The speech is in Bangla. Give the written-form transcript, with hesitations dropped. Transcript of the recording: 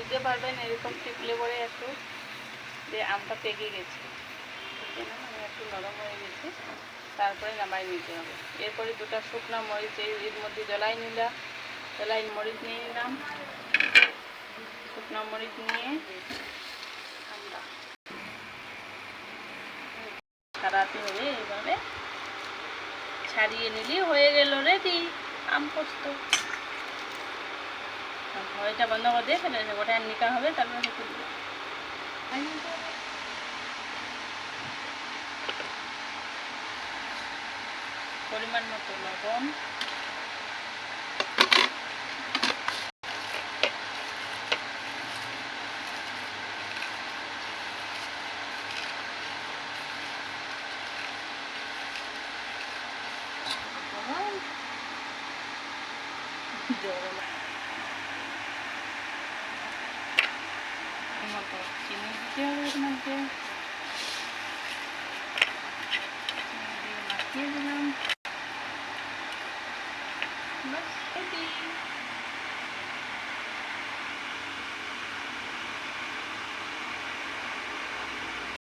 বুঝতে পারবেন এরকম টিপলে পরে একটু যে আমটা পেকে গেছে, মানে একটু নরম হয়ে গেছে, তারপরে নামাই নিতে হবে। এরপরে দুটো শুকনো মরিচ এর মধ্যে জলাই মরিচ নিয়ে নিলাম। শুকনো মরিচ নিয়ে ছাড়াতে হবে, এইভাবে ছাড়িয়ে নিলেই হয়ে গেল রেডি আম পোস্ত। এটা বন্ধ করে দিয়ে ফেলে ওটা নিতে হবে, তারপরে রেখে দেবো। পরিমাণ মতো লবণ, মতো চিনি দিতে হবে এর মধ্যে, মাখিয়ে দিলাম। বাস রেডি।